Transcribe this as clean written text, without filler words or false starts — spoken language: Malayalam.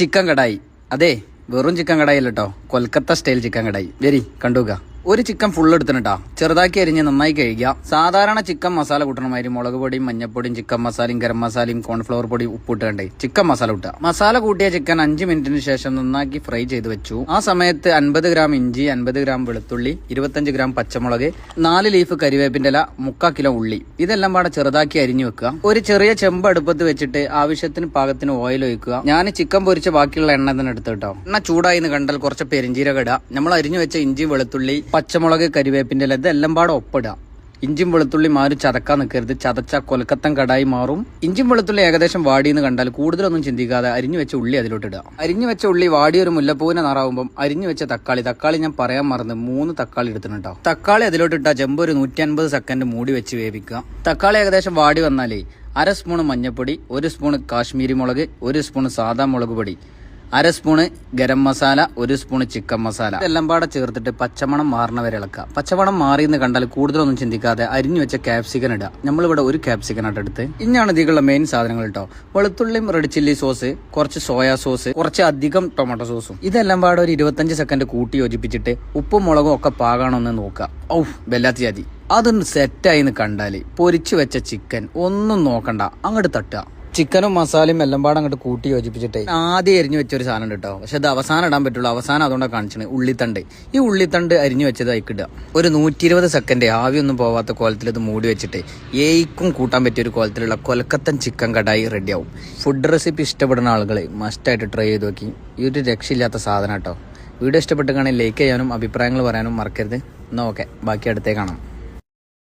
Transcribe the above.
ചിക്കൻ കടായി. അതെ, വെറും ചിക്കൻ കടായി അല്ല കേട്ടോ, കൊൽക്കത്ത സ്റ്റൈൽ ചിക്കൻ കടായി. വരി കണ്ടുക. ഒരു ചിക്കൻ ഫുള്ള് എടുത്തിട്ടാ ചെറുതാക്കി അരിഞ്ഞ് നന്നായി കഴുകുക. സാധാരണ ചിക്കൻ മസാല കൂട്ടണമാതിരി മുളക് പൊടിയും മഞ്ഞപ്പൊടിയും ചിക്കൻ മസാലയും ഗരം മസാലയും കോൺഫ്ലവർ പൊടി ഉപ്പിട്ടുകണ്ടേ ചിക്കൻ മസാല കൂട്ടുക. മസാല കൂട്ടിയ ചിക്കൻ 5 മിനിറ്റിന് ശേഷം നന്നാക്കി ഫ്രൈ ചെയ്ത് വെച്ചു. ആ സമയത്ത് 50 ഗ്രാം ഇഞ്ചി, 50 ഗ്രാം വെളുത്തുള്ളി, 25 ഗ്രാം പച്ചമുളക്, 4 ലീഫ് കരിവേപ്പിന്റെ ഇല, 3/4 കിലോ ഉള്ളി, ഇതെല്ലാം പാടെ ചെറുതാക്കി അരിഞ്ഞു വെക്കുക. ഒരു ചെറിയ ചെമ്പ് അടുപ്പത്ത് വെച്ചിട്ട് ആവശ്യത്തിന് പാകത്തിന് ഓയിൽ ഒഴിക്കുക. ഞാൻ ചിക്കൻ പൊരിച്ച ബാക്കിയുള്ള എണ്ണ തന്നെ എടുത്തു കേട്ടോ. എണ്ണ ചൂടായി കണ്ടാൽ കുറച്ച് പെരിഞ്ചീരകം ഇടുക. നമ്മൾ അരിഞ്ഞു വെച്ച ഇഞ്ചി, വെളുത്തുള്ളി, പച്ചമുളക്, കരിവേപ്പിന്റെ ഇല ഇതെല്ലാം പാടെ ഒപ്പിടുക. ഇഞ്ചിയും വെളുത്തുള്ളി മാറി ചതക്കാൻ നിൽക്കരുത്, ചതച്ച കൊൽക്കത്തൻ കടായി മാറും. ഇഞ്ചിയും വെളുത്തുള്ളി ഏകദേശം വാടിയെന്ന് കണ്ടാൽ കൂടുതലൊന്നും ചിന്തിക്കാതെ അരിഞ്ഞു വെച്ച ഉള്ളി അതിലോട്ട് ഇടുക. അരിഞ്ഞു വെച്ച ഉള്ളി വാടിയൊരു മുല്ലപ്പൂവിനെ നിറാവുമ്പോൾ അരിഞ്ഞു വെച്ച തക്കാളി ഞാൻ പറയാൻ മറന്ന് 3 തക്കാളി എടുത്തിട്ടുണ്ടാവും. തക്കാളി അതിലോട്ട് ഇട്ടാൽ ചെമ്പ് ഒരു 150 സെക്കൻഡ് മൂടി വെച്ച് വേവിക്കുക. തക്കാളി ഏകദേശം വാടി വന്നാലേ 1/2 സ്പൂൺ മഞ്ഞൾപ്പൊടി, 1 സ്പൂൺ കാശ്മീരി മുളക്, 1 സ്പൂൺ സാദാ മുളക് പൊടി, 1/2 spoon garam masala, 1 spoon chicken masala ഇതെല്ലാം പാടെ ചേർത്തിട്ട് പച്ചമണം മാറണ വരെ ഇളക്കുക. പച്ചമണം മാറിയെന്ന് കണ്ടാൽ കൂടുതലൊന്നും ചിന്തിക്കാതെ അരിഞ്ഞു വെച്ച ക്യാപ്സിക്കൻ ഇടുക. നമ്മളിവിടെ ഒരു ക്യാപ്സിക്കൻ ആയിട്ട് എടുത്ത്. ഇനിയാണ് ഇതിലുള്ള മെയിൻ സാധനങ്ങൾ കേട്ടോ. വെളുത്തുള്ളിയും റെഡ് ചില്ലി സോസ്, കുറച്ച് സോയാ സോസ്, കുറച്ച് അധികം ടൊമാറ്റോ സോസും ഇതെല്ലാം പാടെ ഒരു 25 സെക്കൻഡ് കൂട്ടി യോജിപ്പിച്ചിട്ട് ഉപ്പും മുളകും ഒക്കെ പാകാണോന്ന് നോക്കുക. ബെല്ലാത്തി ജാതി അതൊന്ന് സെറ്റായിന്ന് കണ്ടാൽ പൊരിച്ചു വെച്ച ചിക്കൻ ഒന്നും നോക്കണ്ട, അങ്ങോട്ട് തട്ടുക. ചിക്കനും മസാലയും എല്ലാം പാടെ അങ്ങോട്ട് കൂട്ടി യോജിപ്പിച്ചിട്ട് ആദ്യം അരിഞ്ഞു വെച്ചൊരു സാധനം കേട്ടോ. പക്ഷെ അത് അവസാനം ഇടാൻ പറ്റുള്ളൂ. അവസാനം അതുകൊണ്ടാണ് കാണിച്ചത് ഉള്ളിത്തണ്ട്. ഈ ഉള്ളിത്തണ്ട് അരിഞ്ഞു വെച്ചത് അയക്കിടുക. ഒരു 120 സെക്കൻഡ് ആവിയൊന്നും പോവാത്ത കോലത്തിൽ ഇത് മൂടി വെച്ചിട്ട് ഏയ്ക്കും കൂട്ടാൻ പറ്റിയ ഒരു കോലത്തിലുള്ള കൊൽക്കത്തൻ ചിക്കൻ കടായി റെഡിയാവും. ഫുഡ് റെസിപ്പി ഇഷ്ടപ്പെടുന്ന ആളുകൾ മസ്റ്റായിട്ട് ട്രൈ ചെയ്ത് നോക്കി. ഈ ഒരു രക്ഷയില്ലാത്ത സാധനം കേട്ടോ. വീഡിയോ ഇഷ്ടപ്പെട്ട് കാണാൻ ലൈക്ക് ചെയ്യാനും അഭിപ്രായങ്ങൾ പറയാനും മറക്കരുത്. എന്നാൽ ഓക്കെ, ബാക്കി അടുത്തേ കാണാം.